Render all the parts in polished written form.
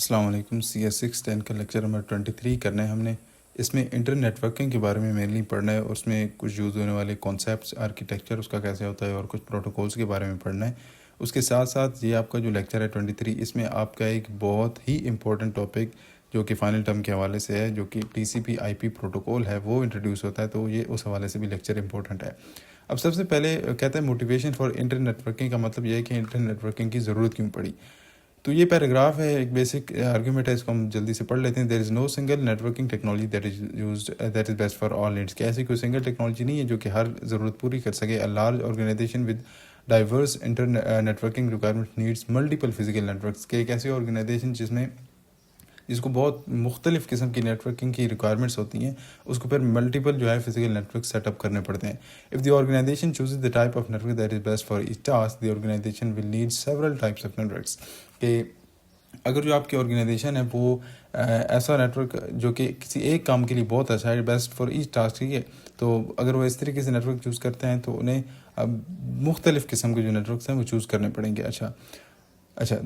السلام علیکم. CS610 کا لیکچر نمبر 23 کرنا ہے ہم نے. اس میں انٹرنیٹ نیٹورکنگ کے بارے میں مینلی پڑھنا ہے اور اس میں کچھ یوز ہونے والے کانسیپٹس، آرکیٹیکچر اس کا کیسے ہوتا ہے اور کچھ پروٹوکولز کے بارے میں پڑھنا ہے. اس کے ساتھ ساتھ یہ آپ کا جو لیکچر ہے 23، اس میں آپ کا ایک بہت ہی امپورٹنٹ ٹاپک جو کہ فائنل ٹرم کے حوالے سے ہے، جو کہ TCP/IP پروٹوکول ہے، وہ انٹروڈیوس ہوتا ہے. تو یہ اس حوالے سے بھی لیکچر امپورٹنٹ ہے. اب سب سے پہلے کہتا ہے موٹیویشن فار انٹرنیٹ نیٹورکنگ کا مطلب یہ ہے کہ انٹرنیٹ نیٹورکنگ کی ضرورت کیوں پڑی. تو یہ پیراگراف ہے، ایک بیسک آرگیومنٹ ہے، اس کو ہم جلدی سے پڑھ لیتے ہیں. There is no single networking technology that is best for all needs. کہ ایسی کوئی سنگل ٹیکنالوجی نہیں ہے جو کہ ہر ضرورت پوری کر سکے. A large organization with diverse networking requirement needs multiple physical networks. کہ ایک ایسی آرگنائزیشن جس کو بہت مختلف قسم کی نیٹورکنگ کی ریکوائرمنٹس ہوتی ہیں، اس کو پھر ملٹیپل جو ہے فزیکل نیٹورک سیٹ اپ کرنے پڑتے ہیں. If the organization chooses the type of network that is best for each task, the organization will need several types of networks. کہ اگر جو آپ کی آرگنائزیشن ہے وہ ایسا نیٹورک جو کہ کسی ایک کام کے لیے بہت اچھا ہے، بیسٹ فار ایچ ٹاسک، ٹھیک ہے، تو اگر وہ اس طریقے سے نیٹورک چوز کرتے ہیں تو انہیں مختلف قسم کے جو نیٹورکس ہیں وہ چوز کرنے پڑیں گے. اچھا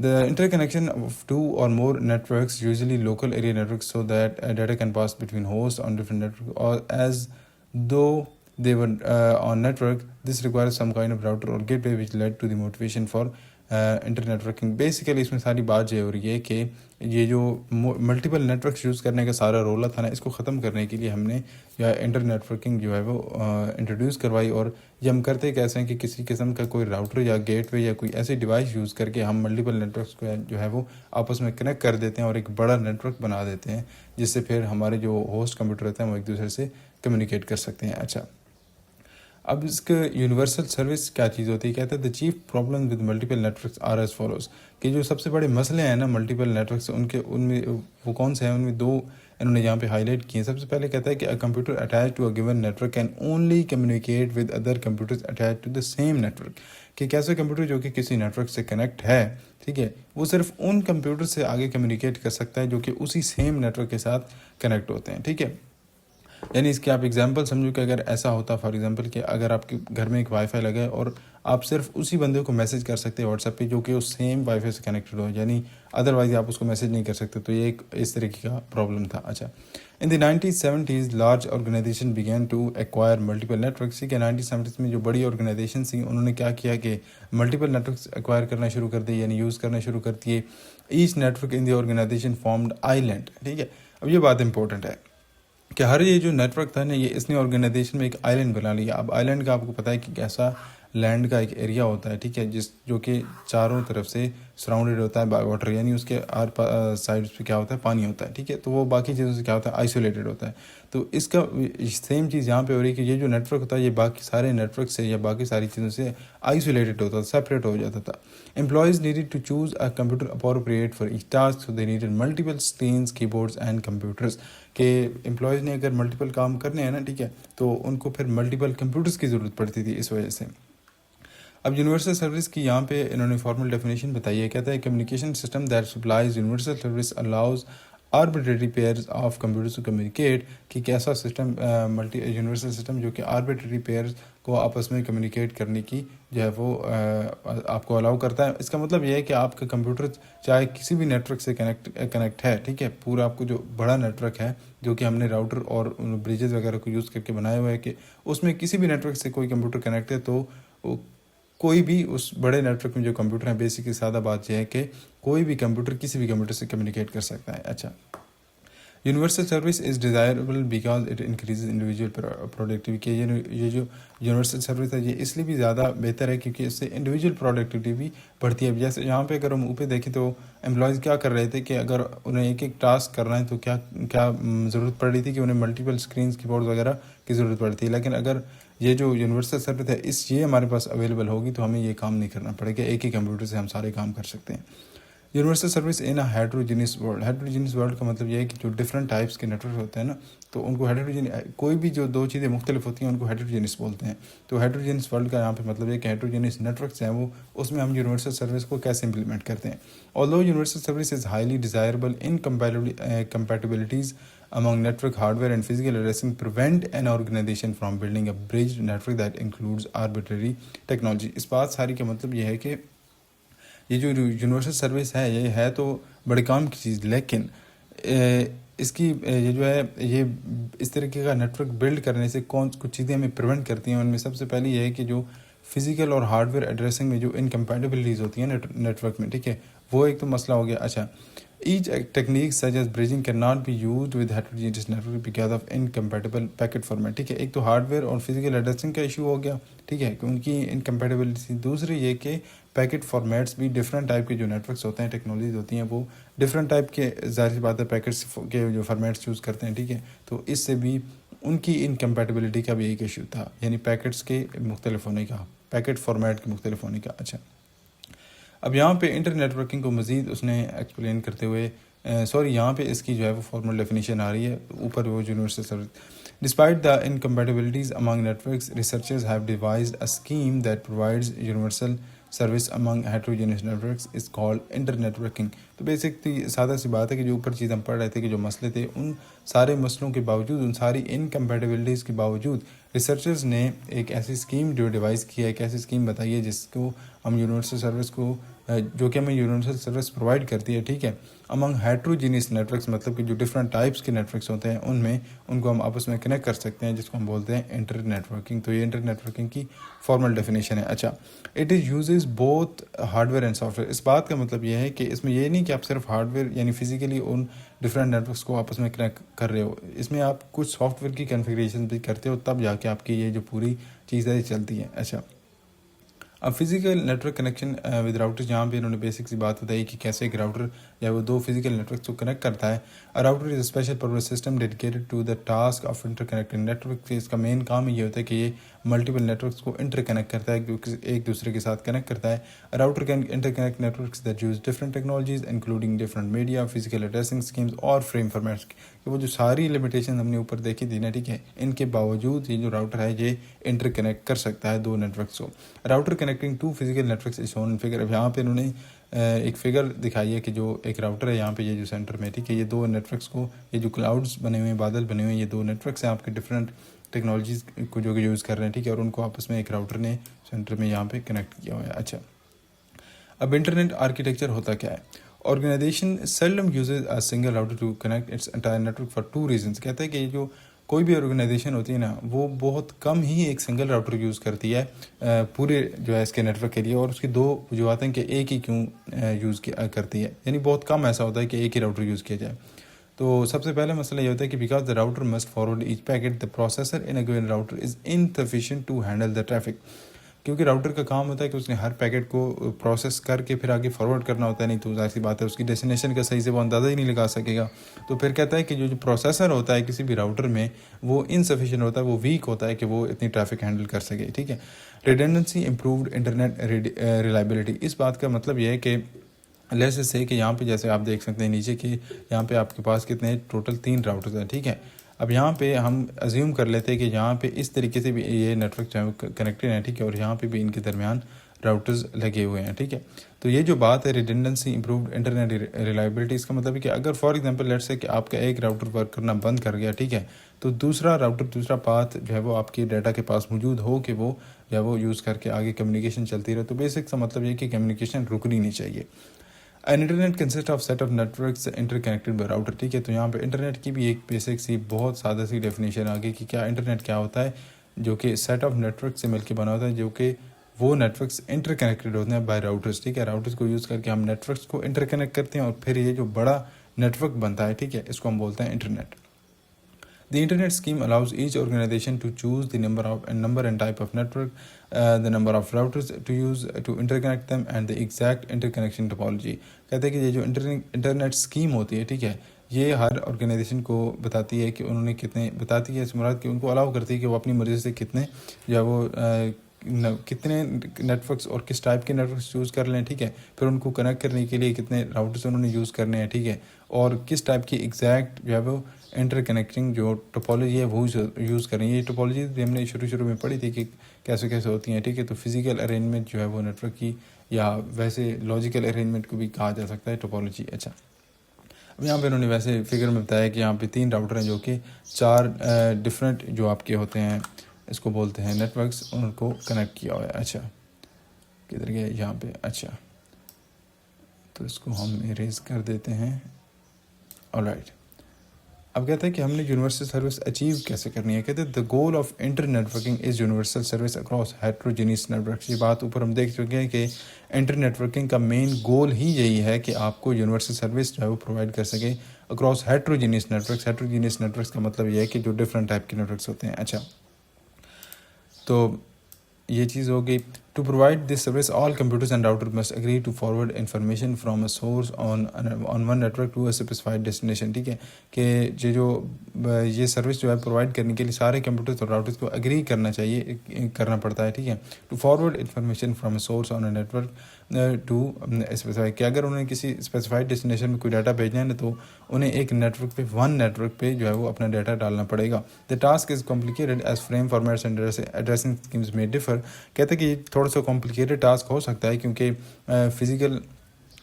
the interconnection of two or more networks, usually local area networks, so that data can pass between hosts on different networks or as though they were on network. This requires some kind of router or gateway, which led to the motivation for internetworking. Basically اس میں ساری بات یہ ہو رہی ہے کہ یہ جو ملٹیپل نیٹورکس یوز کرنے کا سارا رولہ تھا نا، اس کو ختم کرنے کے لیے ہم نے انٹر نیٹورکنگ جو ہے وہ انٹروڈیوس کروائی. اور یہ ہم کرتے کیسے ہیں کہ کسی قسم کا کوئی راؤٹر یا گیٹ وے یا کوئی ایسی ڈیوائس یوز کر کے ہم ملٹیپل نیٹورکس کو جو ہے وہ آپس میں کنیکٹ کر دیتے ہیں اور ایک بڑا نیٹورک بنا دیتے ہیں، جس سے پھر ہمارے جو ہوسٹ کمپیوٹر ہوتے ہیں وہ ایک دوسرے سے کمیونیکیٹ کر سکتے ہیں. اچھا، اب اس کا یونیورسل سروس کیا چیز ہوتی ہے؟ کہتے ہیں the chief problem with multiple networks are as follows. کہ جو سب سے بڑے مسئلے ہیں نا ملٹیپل نیٹورکس، ان میں وہ کون سے ہیں؟ ان میں دو انہوں نے یہاں پہ ہائی لائٹ کیے ہیں. سب سے پہلے کہتا ہے کہ a computer attach to a given network can only communicate with other computers attach to the same network. کہ کیسے کمپیوٹر جو کہ کسی نیٹورک سے کنیکٹ ہے، ٹھیک ہے، وہ صرف ان کمپیوٹر سے آگے کمیونیکیٹ کر سکتا ہے جو کہ اسی سیم نیٹورک کے ساتھ کنیکٹ ہوتے ہیں. ٹھیک ہے، یعنی اس کی آپ ایگزامپل سمجھو کہ اگر ایسا ہوتا فار ایگزامپل کہ اگر آپ کے گھر میں ایک وائی فائی لگا ہے اور آپ صرف اسی بندے کو میسج کر سکتے ہیں واٹس ایپ پہ جو کہ اس سیم وائی فائی سے کنیکٹڈ ہو، یعنی ادروائز آپ اس کو میسج نہیں کر سکتے. تو یہ ایک اس طریقے کا پرابلم تھا. اچھا، in the 1970s large organization begin to acquire multiple networks. کہ 1970s میں جو بڑی آرگنائزیشن تھیں انہوں نے کیا کیا کہ ملٹیپل نیٹورکس ایکوائر کرنا شروع کر دیے، یعنی یوز کرنا شروع کر دیے. ایچ نیٹورک ان دی آرگنائزیشن فارمڈ آئی لینڈ. ٹھیک ہے، اب یہ بات امپورٹنٹ ہے کہ ہر یہ جو نیٹورک تھا نا، یہ اس نے آرگنائزیشن میں ایک آئی لینڈ بنا لیا. اب آئی لینڈ کا آپ کو پتہ ہے کہ کیسا لینڈ کا ایک ایریا ہوتا ہے، ٹھیک ہے، جو کہ چاروں طرف سے سراؤنڈیڈ ہوتا ہے بائی واٹر، یعنی اس کے ہر سائڈس پہ کیا ہوتا ہے؟ پانی ہوتا ہے. ٹھیک ہے، تو وہ باقی چیزوں سے کیا ہوتا ہے؟ آئسولیٹڈ ہوتا ہے. تو اس کا سیم چیز یہاں پہ ہو رہی ہے کہ یہ جو نیٹورک ہوتا ہے یہ باقی سارے نیٹورک سے یا باقی ساری چیزوں سے آئسولیٹڈ ہوتا تھا، سیپریٹ ہو جاتا تھا. Employees needed to choose a computer appropriate for each task, so they needed multiple screens, keyboards and computers. کہ امپلائیز نے اگر ملٹیپل کام کرنے ہیں نا، ٹھیک ہے، تو ان کو پھر ملٹیپل کمپیوٹرز کی ضرورت پڑتی تھی اس وجہ سے. اب یونیورسل سروس کی یہاں پہ انہوں نے فارمل ڈیفینیشن بتائی ہے. کہتا ہے communication system that supplies universal service allows arbitrary pairs of computers to communicate. کہ کیسا سسٹم یونیورسل سسٹم جو کہ آربیٹری پیئرز کو آپس میں کمیونیکیٹ کرنے کی جو ہے وہ آپ کو الاؤ کرتا ہے. اس کا مطلب یہ ہے کہ آپ کا کمپیوٹر چاہے کسی بھی نیٹورک سے کنیکٹ ہے، ٹھیک ہے، پورا آپ کو جو بڑا نیٹورک ہے جو کہ ہم نے راؤٹر اور بریجز وغیرہ کو یوز کر کے بنایا ہوا ہے، کہ اس میں کسی بھی نیٹورک سے کوئی کمپیوٹر کنیکٹ ہے تو کوئی بھی اس بڑے نیٹورک میں جو کمپیوٹر ہیں، بیسکلی سادہ بات یہ ہے کہ کوئی بھی کمپیوٹر کسی بھی کمپیوٹر سے کمیونیکیٹ کر سکتا ہے. اچھا، universal service is desirable because it increases individual productivity. کہ یہ جو یونیورسل سروس ہے یہ اس لیے بھی زیادہ بہتر ہے کیونکہ اس سے انڈیویجول پروڈکٹیوٹی بھی بڑھتی ہے. جیسے یہاں پہ اگر ہم اوپر دیکھیں تو امپلائیز کیا کر رہے تھے کہ اگر انہیں ایک ایک ٹاسک کرنا ہے تو کیا ضرورت پڑ رہی تھی کہ انہیں ملٹیپل اسکرینس کی بورڈ وغیرہ کی ضرورت پڑتی ہے. لیکن اگر یہ جو یونیورسل سروس ہے یہ ہمارے پاس اویلیبل ہوگی تو ہمیں یہ کام نہیں کرنا پڑے گا، ایک ہی کمپیوٹر سے ہم سارے کام کر سکتے ہیں. یونیورسل سروس ان اے ہیٹروجینس ورلڈ. ہیٹروجینس ورلڈ کا مطلب یہ ہے کہ جو ڈفرنٹ ٹائپس کے نیٹورک ہوتے ہیں نا، تو ان کو کوئی بھی جو دو چیزیں مختلف ہوتی ہیں ان کو ہیٹروجینس بولتے ہیں. تو ہیٹروجینس ورلڈ کا یہاں پہ مطلب ہے کہ ہیٹروجینس نیٹورکس ہیں وہ اس میں ہم یونیورسل سروس کو کیسے امپلیمنٹ کرتے ہیں. آلدو universal service is highly desirable in compatibilities among network hardware and physical addressing prevent an organization from building a bridged network that includes arbitrary technology. اس بات ساری کا مطلب یہ ہے کہ یہ جو یونیورسل سروس ہے یہ ہے تو بڑے کام کی چیز. لیکن اس کی یہ جو ہے یہ اس طریقے کا نیٹ ورک بلڈ کرنے سے کچھ چیزیں ہمیں پریونٹ کرتی ہیں. ان میں سب سے پہلی یہ ہے کہ جو فزیکل اور ہارڈ ویئر ایڈریسنگ میں جو انکمپیٹیبلٹیز ہوتی ہیں نیٹ ورک میں, ٹھیک ہے, وہ ایک تو مسئلہ ہو گیا. اچھا, each technique such as bridging can not be used with heterogeneous network because of incompatible packet format, ٹھیک ہے. ایک تو ہارڈ ویئر اور فزیکل ایڈریسنگ کا ایشو ہو گیا, ٹھیک ہے, کہ ان کی انکمپیٹیبلٹی. دوسری یہ کہ پیکٹ فارمیٹس بھی ڈفرینٹ ٹائپ کے جو نیٹ ورکس ہوتے ہیں, ٹیکنالوجیز ہوتی ہیں, وہ ڈفرینٹ ٹائپ کے ظاہر سی بات ہے پیکٹس کے جو فارمیٹس یوز کرتے ہیں, ٹھیک ہے. تو اس سے بھی ان کی انکمپیٹیبلٹی کا بھی ایک ایشو تھا, یعنی پیکٹس کے مختلف ہونے کا, پیکٹ فارمیٹ کے مختلف ہونے کا. اچھا, اب یہاں پہ انٹر نیٹ ورکنگ کو مزید اس نے ایکسپلین کرتے ہوئے یہاں پہ اس کی جو ہے وہ فارمل ڈیفینیشن آ رہی ہے اوپر, وہ universal service. Despite the incompatibilities among networks, researchers have devised a scheme that provides universal service among heterogeneous networks is called inter net working. تو بیسکلی سادہ سی بات ہے کہ جو اوپر چیز ہم پڑھ رہے تھے کہ جو مسئلے تھے, ان سارے مسئلوں کے باوجود, ان ساری انکمپیٹیبلٹیز کے باوجود ریسرچرز نے ایک ایسی اسکیم جو ڈیوائز کی ہے, ایک ایسی اسکیم بتائی ہے جس کو ہم یونیورسل سروس کو, جو کہ ہمیں یونیورسل سروس پرووائڈ کرتی ہے, ٹھیک ہے, امنگ ہیٹروجینیس نیٹ ورکس, مطلب کہ جو ڈفرینٹ ٹائپس کے نیٹ ورکس ہوتے ہیں ان میں ان کو ہم آپس میں کنیکٹ کر سکتے ہیں, جس کو ہم بولتے ہیں انٹر نیٹ ورکنگ. تو یہ انٹر نیٹ ورکنگ کی فارمل ڈیفینیشن ہے. اچھا, it is uses both hardware and software. اس بات کا مطلب یہ ہے کہ اس میں یہ نہیں کہ آپ صرف ہارڈ ویئر یعنی فزیکلی ان ڈفرینٹ نیٹ ورکس کو آپس میں کنیکٹ کر رہے ہو, اس میں آپ کچھ سافٹ ویئر کی کنفیگریشن بھی کرتے ہو, تب جا کے آپ کی یہ جو پوری چیز ہے چلتی ہے. اچھا, اب physical network connection with router, جہاں پہ انہوں نے بیسک سی بات بتائی کہ کیسے ایک راؤٹر یا وہ دو فزیکل نیٹ ورکس کو کنیکٹ کرتا ہے. Router is a special purpose system dedicated to the task of interconnecting network. اس کا مین کام یہ ہوتا ہے کہ یہ ملٹیپل نیٹ ورکس کو انٹر کنیکٹ کرتا ہے, ایک دوسرے کے ساتھ کنیکٹ کرتا ہے. Router can interconnect networks that use different technologies including different media, physical addressing schemes اور فریم فارمیٹس. وہ جو ساری لمیٹیشن ہم نے اوپر دیکھی تھی نا, ٹھیک ہے, ان کے باوجود یہ جو راؤٹر ہے یہ انٹر کنیکٹ کر سکتا ہے دو نیٹ ورکس کو. Router connecting to physical networks is shown in figure. اب یہاں پہ انہوں نے ایک فگر دکھائی ہے کہ جو ایک راؤٹر ہے یہاں پہ یہ جو سینٹر میں, ٹھیک ہے, یہ دو نیٹ ورکس کو, یہ جو کلاؤڈز بنے ہوئے ہیں, بادل بنے ہوئے ہیں, یہ دو نیٹ ورکس ہیں آپ کے ڈفرینٹ ٹیکنالوجیز کو جو کہ یوز کر رہے ہیں, ٹھیک ہے, اور ان کو آپس میں ایک راؤٹر نے سینٹر میں یہاں پہ کنیکٹ کیا ہوا ہے. اچھا, اب انٹرنیٹ آرکیٹیکچر ہوتا کیا ہے؟ Organization seldom uses a single router to connect its entire network for two reasons. کہتا ہے کہ جو کوئی بھی آرگنائزیشن ہوتی ہے نا, وہ بہت کم ہی ایک سنگل راؤٹر یوز کرتی ہے پورے جو ہے اس کے نیٹ ورک کے لیے, اور اس کی دو وجوہات ہیں کہ ایک ہی کیوں یوز کرتی ہے, یعنی بہت کم ایسا ہوتا ہے کہ ایک ہی راؤٹر یوز کیا جائے. تو سب سے پہلا مسئلہ یہ ہوتا ہے کہ because the router must forward each packet, the processor in a given router is insufficient to handle the traffic. کیونکہ راؤٹر کا کام ہوتا ہے کہ اس نے ہر پیکٹ کو پروسیس کر کے پھر آگے فارورڈ کرنا ہوتا ہے, نہیں تو ظاہر سی بات ہے اس کی ڈیسٹینیشن کا صحیح سے وہ اندازہ ہی نہیں لگا سکے گا. تو پھر کہتا ہے کہ جو پروسیسر ہوتا ہے کسی بھی راؤٹر میں, وہ انسفیشینٹ ہوتا ہے, وہ ویک ہوتا ہے کہ وہ اتنی ٹریفک ہینڈل کر سکے, ٹھیک ہے. Redundancy improved internet reliability. اس بات کا مطلب یہ ہے کہ لیٹس سے کہ یہاں پہ جیسے آپ دیکھ سکتے ہیں نیچے کہ یہاں پہ آپ کے پاس کتنے ٹوٹل 3 راؤٹرز ہیں, ٹھیک ہے. اب یہاں پہ ہم ازیوم کر لیتے ہیں کہ یہاں پہ اس طریقے سے بھی یہ نیٹ ورک جو ہے کنیکٹڈ ہیں, ٹھیک ہے, اور یہاں پہ بھی ان کے درمیان راؤٹرز لگے ہوئے ہیں, ٹھیک ہے. تو یہ جو بات ہے ریڈنڈنسی امپرووڈ انٹرنیٹ ریلائبلٹی, اس کا مطلب ہے کہ اگر فار ایگزامپل لیٹس سے کہ آپ کا ایک راؤٹر ورک کرنا بند کر گیا, ٹھیک ہے, تو دوسرا راؤٹر, دوسرا پاتھ جو ہے وہ آپ کی ڈیٹا کے پاس موجود ہو کہ وہ جو ہے وہ یوز کر کے آگے کمیونیکیشن چلتی رہے. تو بیسک سا مطلب یہ کہ کمیونیکیشن رکنی نہیں چاہیے. Internet consist of set of networks interconnected by router, ٹھیک ہے. تو یہاں پہ انٹرنیٹ کی بھی ایک بیسک سی بہت سادہ سی ڈیفینیشن آ گئی کہ کیا انٹرنیٹ کیا ہوتا ہے, جو کہ سیٹ آف نیٹ ورک سے مل کے بنا ہوتا ہے, جو کہ وہ نیٹ ورکس انٹر کنیکٹڈ ہوتے ہیں بائی راؤٹرس, ٹھیک ہے. راؤٹرس کو یوز کر کے ہم نیٹ ورکس کو انٹر کنیکٹ کرتے ہیں, اور پھر یہ جو بڑا نیٹ ورک بنتا ہے, ٹھیک ہے, اس کو ہم بولتے ہیں internet. The Internet scheme allows each organization to choose the number and type of network, the number of routers to use to interconnect them, and the exact interconnection topology. کہتے ہیں کہ یہ جو انٹرنیٹ اسکیم ہوتی ہے, ٹھیک ہے, یہ ہر آرگنائزیشن کو بتاتی ہے کہ انہوں نے کتنے, بتاتی ہے اس مراد کہ ان کو الاؤ کرتی ہے کہ وہ اپنی مرضی سے کتنے جو ہے وہ کتنے نیٹ ورکس اور کس ٹائپ کے نیٹ ورکس یوز کر لیں, ٹھیک ہے. پھر ان کو کنیکٹ کرنے کے لیے کتنے راؤٹرس انہوں نے یوز کرنے ہیں, ٹھیک ہے, اور کس ٹائپ کی ایگزیکٹ جو ہے وہ انٹر کنیکٹنگ جو ٹوپالوجی ہے وہ یوز کریں. یہ ٹوپالوجی بھی ہم نے شروع میں پڑھی تھی کہ کیسے ہوتی ہیں, ٹھیک ہے. تو فزیکل ارینجمنٹ جو ہے وہ نیٹ ورک کی, یا ویسے لاجیکل ارینجمنٹ کو بھی کہا جا سکتا ہے ٹوپالوجی. اچھا, اب یہاں پہ انہوں نے ویسے فگر میں بتایا کہ یہاں پہ 3 راؤٹر ہیں جو کہ 4 ڈفرینٹ جو آپ کے ہوتے ہیں, اس کو بولتے ہیں نیٹ ورکس, ان کو کنیکٹ کیا ہوا ہے. اچھا, کدھر گئے یہاں پہ, اچھا تو اس کو ہم اریز کر دیتے ہیں. آلرائٹ. اب کہتے ہیں کہ ہم نے یونیورسل سروس اچیو کیسے کرنی ہے. کہتے ہیں the goal of internetworking is universal service across heterogeneous networks. یہ بات اوپر ہم دیکھ چکے ہیں کہ انٹر نیٹورکنگ کا مین گول ہی یہی ہے کہ آپ کو یونیورسل سروس جو ہے وہ پرووائڈ کر سکے across heterogeneous networks. Heterogeneous networks کا مطلب یہ ہے کہ جو ڈفرینٹ ٹائپ کے نیٹورکس ہوتے ہیں. اچھا تو یہ چیز ہو گئی. To provide this service all computers and router must agree to forward information from a source on one network to a specified destination. ٹھیک ہے کہ یہ سروس جو ہے پرووائڈ کرنے کے لیے سارے کمپیوٹرز اور راؤٹرز کو اگری کرنا پڑتا ہے. ٹھیک ہے to forward information from a source on a network to specify کہ اگر انہیں کسی اسپیسیفائڈ ڈیسٹینیشن میں کوئی ڈاٹا بھیجنا ہے تو انہیں ایک نیٹورک پہ جو ہے وہ اپنا ڈاٹا ڈالنا پڑے گا. The task is complicated as frame formats and addressing schemes میں ڈفر. کہتے ہیں کہ یہ تھوڑا سا کمپلیکیٹڈ ٹاسک ہو سکتا ہے کیونکہ فزیکل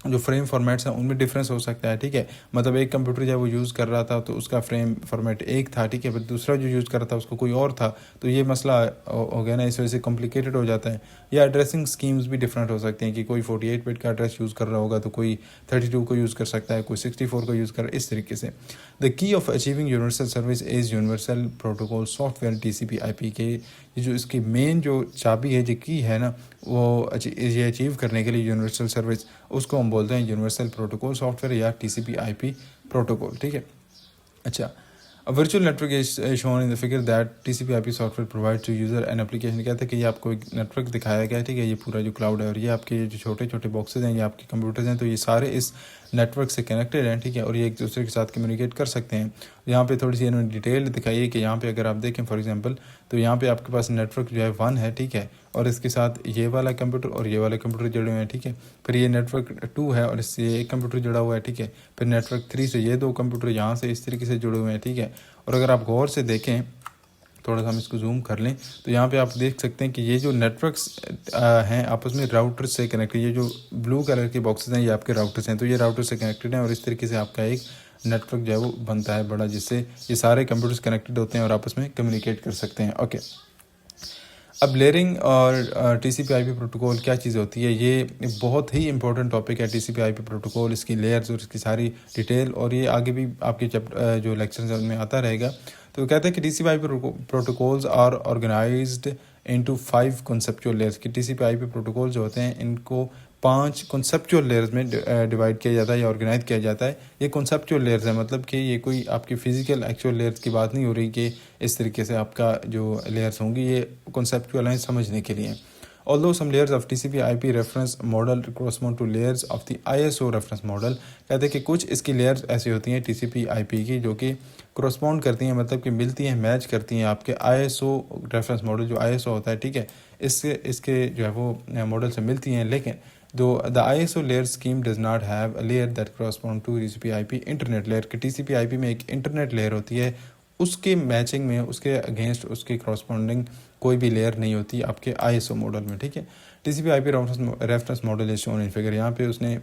جو فریم فارمیٹس ہیں ان میں ڈفرینس ہو سکتا ہے. ٹھیک ہے مطلب ایک کمپیوٹر جب وہ یوز کر رہا تھا تو اس کا فریم فارمیٹ ایک تھا. ٹھیک ہے پھر دوسرا جو یوز کر رہا تھا اس کو کوئی اور تھا. تو یہ مسئلہ ہو گیا نا, اس وجہ سے کمپلیکیٹڈ ہو جاتا ہے. یا ایڈریسنگ اسکیمز بھی ڈفرینٹ ہو سکتے ہیں کہ کوئی 48 بٹ کا ایڈریس یوز کر رہا ہوگا تو کوئی 32 کو یوز کر سکتا ہے, کوئی 64 کو یوز کر اس طریقے سے. دا کی of achieving universal service is universal protocol soft where TCP/IP کے یہ جو اس کی مین جو چابی ہے جو کی ہے نا وہ یہ اچیو کرنے کے لیے یونیورسل سروس اس کو ہم بولتے ہیں یونیورسل پروٹوکول سافٹ ویئر یا TCP/IP پروٹوکول. ٹھیک ہے اچھا A virtual network is shown in the figure that TCP/IP software provides to user an application. کہتے ہیں کہ یہ آپ کو ایک نیٹ ورک دکھایا گیا ہے. ٹھیک ہے یہ پورا جو کلاؤڈ ہے اور یہ آپ کے جو چھوٹے چھوٹے باکسز ہیں یہ آپ کے کمپیوٹرز ہیں تو یہ سارے اس نیٹ ورک سے کنیکٹڈ ہیں. ٹھیک ہے اور یہ ایک دوسرے کے ساتھ کمیونیکیٹ کر سکتے ہیں. یہاں پہ تھوڑی سی انہوں نے ڈیٹیل دکھائی ہے کہ یہاں پہ اگر آپ دیکھیں فار ایگزامپل تو یہاں پہ آپ کے پاس نیٹ ورک جو ہے 1 ہے. ٹھیک ہے اور اس کے ساتھ یہ والا کمپیوٹر اور یہ والا کمپیوٹر جڑے ہوئے ہیں. ٹھیک ہے پھر یہ نیٹ ورک 2 ہے اور اس سے ایک کمپیوٹر جڑا ہوا ہے. ٹھیک ہے پھر نیٹ ورک 3 سے یہ 2 کمپیوٹر یہاں سے اس طریقے سے جڑے ہوئے ہیں. ٹھیک ہے اور اگر آپ غور سے دیکھیں تھوڑا سا ہم اس کو زوم کر لیں تو یہاں پہ آپ دیکھ سکتے ہیں کہ یہ جو نیٹ ورکس ہیں آپس میں راؤٹر سے کنیکٹ. یہ جو بلو کلر کے باکسز ہیں یہ آپ کے راؤٹرس ہیں تو یہ راؤٹر سے کنیکٹڈ ہیں اور اس طریقے سے آپ کا ایک نیٹ ورک جو ہے وہ بنتا ہے بڑا جس سے یہ سارے کمپیوٹرز کنیکٹڈ ہوتے ہیں اور آپس میں کمیونیکیٹ کر سکتے ہیں. اوکے اب لیئرنگ اور TCP/IP پروٹوکول کیا چیز ہوتی ہے. یہ بہت ہی امپورٹنٹ ٹاپک ہے TCP/IP پروٹوکول, اس کی لیئرز اور اس کی ساری ڈیٹیل اور یہ آگے بھی آپ کے جو لیکچرز ہیں ان میں آتا رہے گا. تو کہتے ہیں کہ TCP/IP protocols are organised into 5 conceptual layers. کہ TCP/IP پروٹوکول جو ہوتے ہیں ان کو 5 کنسیپچول لیئرز میں ڈیوائڈ کیا جاتا ہے یا آرگنائز کیا جاتا ہے. یہ کنسیپچول لیئرز ہیں مطلب کہ یہ کوئی آپ کی فزیکل ایکچوئل لیئرز کی بات نہیں ہو رہی کہ اس طریقے سے آپ کا جو لیئرز ہوں گی, یہ کنسیپچول ہیں سمجھنے کے لیے. Although some layers of TCP/IP reference model correspond to layers of the ISO reference model. کہتے ہیں کہ کچھ اس کی لیئرز ایسی ہوتی ہیں TCP/IP کی جو کہ کرسپونڈ کرتی ہیں مطلب کہ ملتی ہیں میچ کرتی ہیں آپ کے ISO ریفرنس ماڈل جو ISO ہوتا ہے. ٹھیک ہے اس کے جو ہے وہ ماڈل سے ملتی ہیں لیکن the ISO layer scheme does not have a layer that correspond to TCP/IP internet layer. کہ TCP/IP میں ایک انٹرنیٹ لیئر ہوتی ہے اس کے میچنگ میں اس کے اگینسٹ اس کے کراسپونڈنگ کوئی بھی لیئر نہیں ہوتی آپ کے ISO ماڈل میں. ٹھیک ہے TCP/IP ریفرنس ماڈل ہے شون ان فگر. یہاں پہ اس نے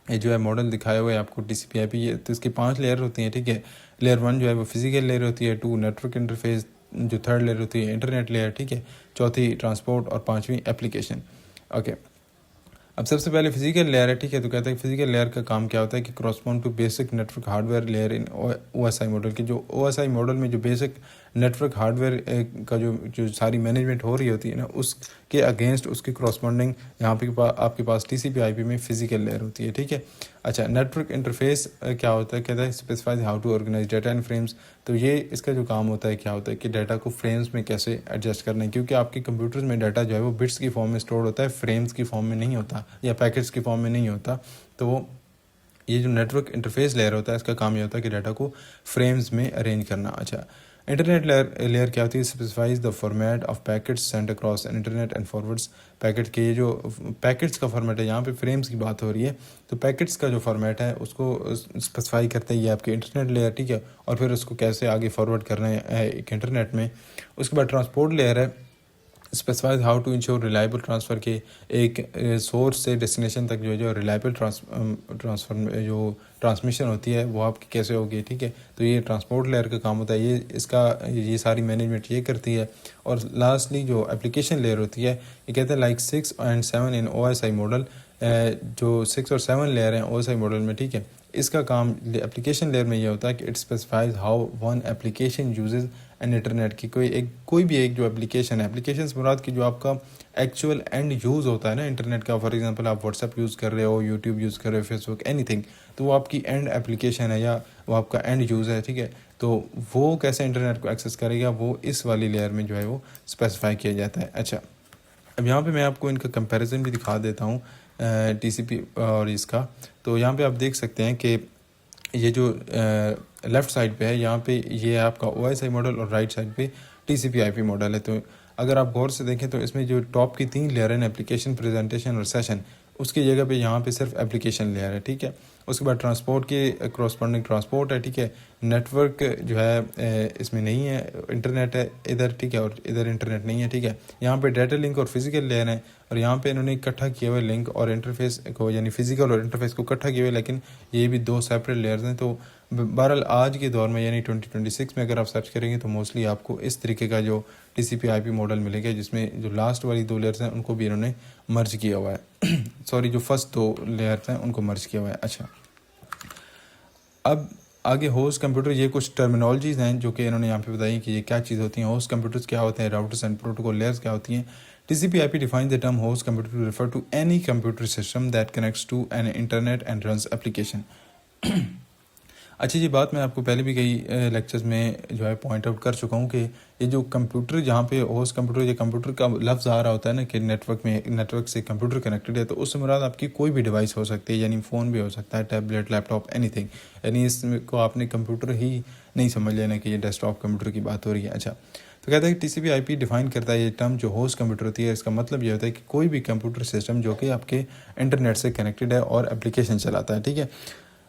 یہ جو ہے ماڈل دکھایا ہوا ہے آپ کو TCP/IP. یہ تو اس کی 5 لیئر ہوتی ہیں. ٹھیک ہے لیئر 1 جو ہے وہ فزیکل لیئر ہوتی ہے, 2 نیٹورک انٹرفیس, جو 3rd لیئر ہوتی ہے انٹرنیٹ لیئر. ٹھیک ہے 4تھی ٹرانسپورٹ اور 5ویں اپلیکیشن. اوکے اب سب سے پہلے فزیکل لیئر ہے. ٹھیک ہے تو کہتے ہیں کہ فزیکل لیئر کا کام کیا ہوتا ہے کہ correspond to basic network hardware layer in OSI model. کی جو OSI ماڈل میں جو basic network hardware کا جو ساری مینجمنٹ ہو رہی ہوتی ہے نا اس کے اگینسٹ اس کی کراسپونڈنگ یہاں پہ آپ کے پاس TCP/IP میں فزیکل لیئر ہوتی ہے. ٹھیک ہے اچھا نیٹ ورک انٹرفیس کیا ہوتا ہے. کہتا ہے specifies how to organise data in frames. تو یہ اس کا جو کام ہوتا ہے کیا ہوتا ہے کہ ڈیٹا کو فریمز میں کیسے ایڈجسٹ کرنا ہے کیونکہ آپ کے کمپیوٹرز میں ڈیٹا جو ہے وہ بٹس کی فارم میں اسٹور ہوتا ہے, فریمز کی فارم میں نہیں ہوتا یا پیکٹس کی فارم میں نہیں ہوتا. تو یہ جو نیٹ ورک انٹرفیس لیئر ہوتا ہے اس کا کام یہ ہوتا ہے کہ ڈیٹا کو فریمز میں ارینج کرنا. اچھا انٹرنیٹ لیئر کیا ہوتی ہے. Specifies the format of packets sent across internet and forwards packet. کے یہ جو پیکٹس کا فارمیٹ ہے یہاں پہ فریمز کی بات ہو رہی ہے تو پیکٹس کا جو فارمیٹ ہے اس کو اسپیسیفائی کرتے ہیں یہ آپ کے انٹرنیٹ لیئر. ٹھیک ہے اور پھر اس کو کیسے آگے فارورڈ کرنا ہے ایک انٹرنیٹ میں. اس کے بعد ٹرانسپورٹ لیئر ہے. Specifies how to ensure reliable transfer. کے ایک سورس سے ڈیسٹینیشن تک جو ریلائبل ٹرانسفر جو ٹرانسمیشن ہوتی ہے وہ آپ کی کیسے ہوگی. ٹھیک ہے تو یہ ٹرانسپورٹ لیئر کا کام ہوتا ہے. یہ ساری مینجمنٹ یہ کرتی ہے. اور لاسٹلی جو اپلیکیشن لیئر ہوتی ہے یہ کہتے ہیں like 6 and 7 in OSI model. جو 6 اور 7 لیئر ہیں او ایس آئی ماڈل میں، ٹھیک ہے، اس کا کام اپلیکیشن لیئر میں یہ ہوتا ہے کہ it specifies how one application uses an internet کی کوئی بھی ایک جو اپلیکیشن ہے، اپلیکیشن سے مراد کی جو آپ کا ایکچوئل اینڈ یوز ہوتا ہے نا انٹرنیٹ کا، فار ایگزامپل آپ واٹس ایپ یوز کر رہے ہو، یوٹیوب یوز کر رہے ہو، فیس بک، اینی تھنگ، تو وہ آپ کی اینڈ اپلیکیشن ہے یا وہ آپ کا اینڈ یوز ہے، ٹھیک ہے، تو وہ کیسے انٹرنیٹ کو ایکسیس کرے گا، وہ اس والی لیئر میں جو ہے وہ اسپیسیفائی کیا جاتا ہے۔ اچھا، اب یہاں پہ میں آپ کو ان کا کمپیریزن بھی دکھا دیتا ہوں ٹی سی پی اور اس کا۔ تو یہاں پہ آپ دیکھ سکتے ہیں کہ یہ جو لیفٹ سائڈ پہ ہے یہاں پہ یہ آپ کا او ایس آئی ماڈل اور رائٹ سائڈ پہ T C P I P model ہے۔ تو اگر آپ غور سے دیکھیں تو اس میں جو ٹاپ کی 3 لیئر ہیں، اپلیکیشن، پریزنٹیشن اور سیشن، اس کی جگہ پہ یہاں پہ صرف اپلیکیشن لیئر ہے، ٹھیک ہے۔ اس کے بعد ٹرانسپورٹ کے کراسپونڈنگ ٹرانسپورٹ ہے، ٹھیک ہے، نیٹ ورک جو ہے اس میں نہیں ہے، انٹرنیٹ ہے ادھر، ٹھیک ہے، اور ادھر انٹرنیٹ نہیں ہے، ٹھیک ہے۔ یہاں پہ ڈیٹا لنک اور فزیکل لیئر ہے، اور یہاں پہ انہوں نے اکٹھا کیا ہوا ہے لنک اور انٹرفیس کو، یعنی فزیکل اور انٹرفیس کو اکٹھا کیا ہوا ہے، لیکن یہ بھی 2 سیپریٹ لیئرز ہیں۔ تو بہرحال آج کے دور میں یعنی 2026 میں اگر آپ سرچ کریں گے تو موسٹلی آپ کو اس طریقے کا جو T C P I P model ملے گا، جس میں جو لاسٹ والی 2 لیئرز ہیں ان کو بھی انہوں نے مرج کیا ہوا ہے سوری، جو فرسٹ 2 لیئرز ہیں ان کو مرج کیا ہوا ہے۔ اچھا، اب آگے ہوسٹ کمپیوٹر، یہ کچھ ٹرمینالوجیز ہیں جو کہ انہوں نے یہاں پہ بتائی کہ یہ کیا چیز ہوتی ہیں، ہوسٹ کمپیوٹرز کیا ہوتے ہیں، راؤٹرز اینڈ پروٹوکول لیئرز کیا ہوتی ہیں۔ T C P I P defines the term host computer to refer to any computer system that connects to an internet and runs application. اچھی بات میں آپ کو پہلے بھی کئی لیکچرز میں جو ہے پوائنٹ آؤٹ کر چکا ہوں کہ یہ جو کمپیوٹر، جہاں پہ ہوسٹ کمپیوٹر یا کمپیوٹر کا لفظ آ رہا ہوتا ہے نا کہ نیٹ ورک سے کمپیوٹر کنیکٹڈ ہے، تو اس سے مراد آپ کی کوئی بھی ڈیوائس ہو سکتی ہے، یعنی فون بھی ہو سکتا ہے، ٹیبلیٹ، لیپ ٹاپ، اینی تھنگ، یعنی اس کو آپ نے کمپیوٹر ہی نہیں سمجھ لینا کہ یہ ڈیسک ٹاپ کمپیوٹر کی بات ہو رہی ہے۔ اچھا، تو کہتا ہے کہ T C P I P define کرتا ہے یہ ٹرم جو ہوسٹ کمپیوٹر ہوتی ہے، اس کا مطلب یہ ہوتا ہے کہ کوئی بھی کمپیوٹر سسٹم جو کہ آپ کے انٹرنیٹ سے کنیکٹڈ ہے اور اپلیکیشن چلاتا ہے، ٹھیک ہے۔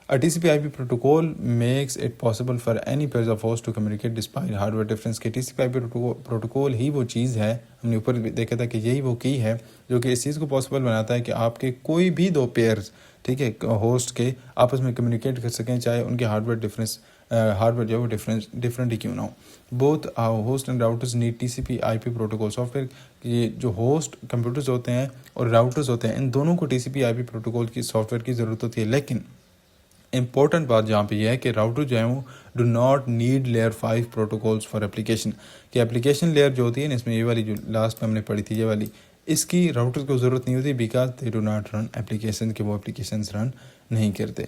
TCP/IP protocol makes it possible for any pairs of hosts to communicate despite hardware difference کہ TCP/IP protocol ہی وہ چیز ہے، ہم نے اوپر دیکھا تھا کہ یہی وہ کی ہے جو کہ اس چیز کو پاسبل بناتا ہے کہ آپ کے کوئی بھی 2 پیئرز، ٹھیک ہے، ہوسٹ کے آپس میں کمیونیکیٹ کر سکیں، چاہے ان کے ہارڈویئر جو ہے وہ ڈفرینٹ ہی کیوں نہ ہو۔ Both host and routers need TCP/IP protocol software, یہ جو ہوسٹ کمپیوٹرز ہوتے ہیں اور راؤٹرز ہوتے ہیں، ان دونوں کو TCP/IP پروٹوکول کی سافٹ ویئر کی ضرورت ہوتی ہے، لیکن امپورٹنٹ بات جہاں پہ یہ ہے کہ راؤٹر جو ہے وہ do not need layer 5 protocols for application, کہ اپلیکیشن لیئر جو ہوتی ہے نا، اس میں یہ والی جو لاسٹ میں ہم نے پڑھی تھی یہ والی، اس کی راؤٹر کو ضرورت نہیں ہوتی، because they do not run application, کہ وہ اپلیکیشنز رن نہیں کرتے۔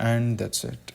And that's it.